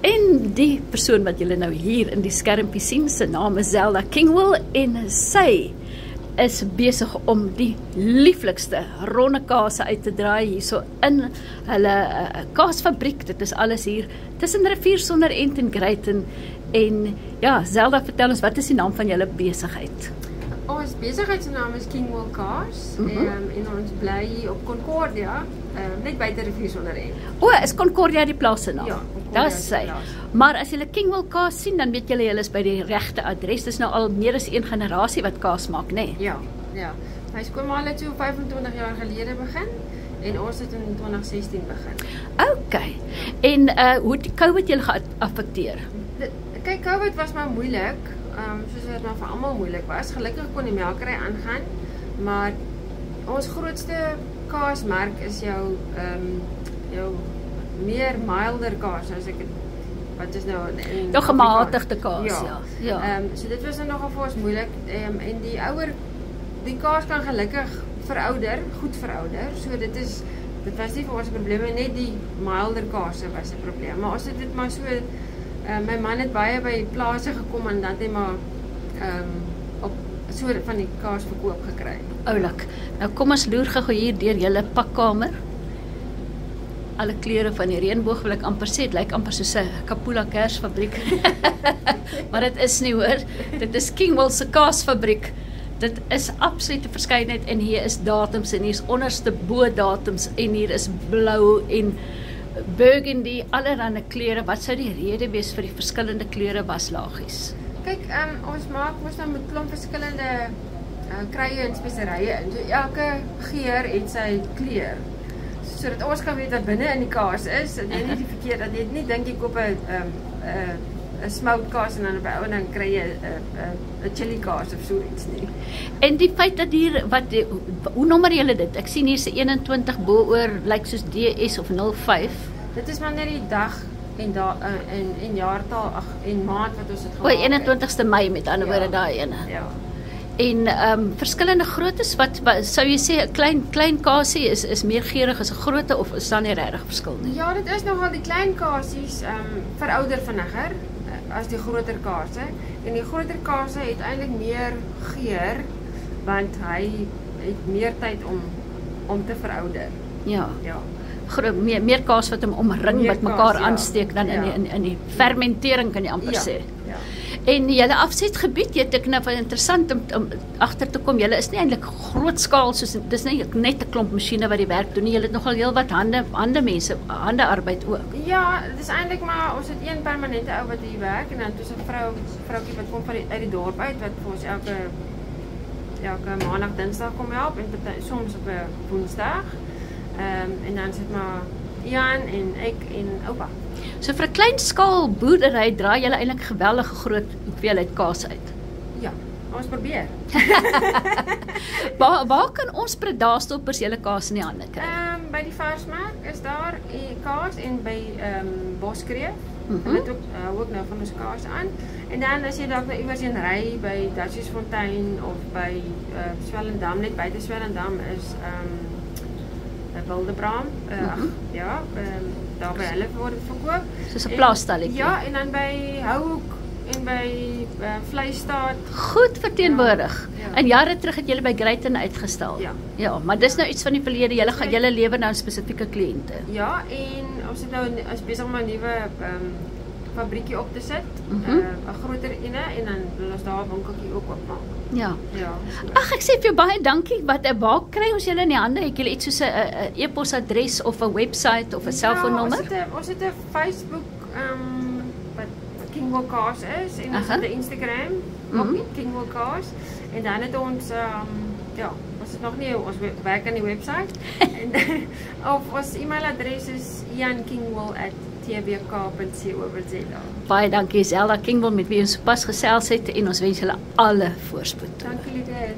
En die persoon wat julle nou hier in die skermpie sien, se naam is Zelda Kingwell en sy is besig om die lieflikste ronde kaas uit te draai hierso in hulle kaasfabriek. Dit is alles hier tussen Rivier sonder Ent en Greyton. En ja, Zelda, vertel ons, wat is die naam van julle besigheid? Ons besigheidsnaam is Kingwell Kaas en ons bly hier op Concordia, net buite Rivier sonder Ent. O, is Concordia die plaas se naam? Ja, Dis sy. Maar as julle Kingwell Kaas sien, dan weet julle is by die regte adres. Dis nou al meer as een generasie wat kaas maak, né? Ja. My skoonma het so 25 jaar gelede begin en ons het in 2016 begin. Okay. En hoe het die COVID julle geaffekteer? Kyk, COVID was maar moeilik, soos dit maar vir almal moeilik was. Gelukkig kon die melkery aangaan, maar ons grootste kaasmerk is jou meer milder kaas, as ek wat is nou jou gematigde kaas, ja. So dit was nogal vir ons moeilik, en die kaas kan gelukkig verouder, goed verouder, so dit was nie vir ons 'n probleem, net die milder kaas was 'n probleem, maar ons het dit maar so, my man het baie by plase gekom en dan het hy maar op so van die kaas verkoop gekry. Oulik. Nou kom ons loer gou hier deur julle pakkamer. Alle kleure van die reënboog wil ek amper sê, dit lyk amper soos 'n Kapula Kersfabriek. Maar dit is nie, hoor. Dit is Kingwell se kaasfabriek. Dit is absolute verskeidenheid en hier is datums en hier is onderste bo datums en hier is blou en burgundy, allerlei kleure. Wat sou die rede wees vir die verskillende kleure waslagies? Kyk, ons maak mos nou met klomp verskillende kruie en speserye in. So elke geur het sy kleur. Sodat ons kan weet wat binne in die kaas is, en jy nie die verkeerd, dat jy nie dink jy koop 'n smoked kaas en dan by ou dan kry jy 'n chili kaas of so iets nie. En die feit dat hier, hoe nommer julle dit? Ek sien hier se 21 bo-oor, lyk soos DS of 05. Dit is maar net die dag en jaartal en maand wat ons dit gemaak het. O, 21ste Mei met ander woorde daai ene. Ja. En verskillende groottes, wat sou jy sê 'n klein kaasie is meer geurig as 'n grootte, of is daar nie regtig verskil nie? Ja, dit is nogal die klein kaasies verouder vinniger as die groter kaase. En die groter kaase het eintlik meer geur, want hy het meer tyd om te verouder. Ja. Meer kaas wat hom omring, wat mekaar aansteek dan in die fermentering, kan jy amper sê. Ja. En julle afsetgebied, jy het ek nou interessant om agter te kom, julle is nie eintlik groot skaal, soos dis nie net 'n klomp masjiene wat die werk doen nie, julle het nogal heel wat handearbeid ook. Ja, dit is eintlik maar, ons het een permanente ou wat hier werk, en dan het ons 'n vroukie wat kom uit die dorp uit, wat vir ons elke maandag, dinsdag kom help, en soms op 'n woensdag, en dan sit maar Jan en ek en oupa. So vir 'n klein skaal boerdery draai julle eintlik geweldige groot hoeveelheid kaas uit. Ja, ons probeer. Waar kan ons predastoppers julle kaas in die hande kry? By die Varsmark is daar kaas en by Boskreef. Hulle het ook nou van ons kaas aan. En dan as jy dalk nou iewers in ry by Duitsiersfontein of by Swellendam, net buite Swellendam is Wildebraam, daar by hulle word dit verkoop. Soos 'n plaasstalletjie. Ja, en dan by Houhoek en by Vleisstaat. Goed verteenwoordig. En jare terug het julle by Greyton uitgestel. Ja, maar dis nou iets van die verlede. Julle lewer nou spesifieke kliënte. Ja, en ons het nou besig om 'n nuwe fabriekie op te sit, 'n groter ene, en dan wil ons daar 'n winkeltjie ook oopmaak. Ja. Ag, ek sê vir jou baie dankie. Waar kry ons julle in die hande? Het julle iets soos 'n e-posadres of 'n website of 'n selfoonnommer? Ons het 'n Facebook wat Kingwell Kaas is, en ons het 'n Instagram op Kingwell Kaas, en dan het ons ons het nog nie, ons werk aan die website. En of ons e-mailadres is iankingwell@tvk.co.za. Baie dankie Zelda Kingwell, met wie ons sopas gesels het, en ons wens julle alle voorspoed. Dankie Lieden.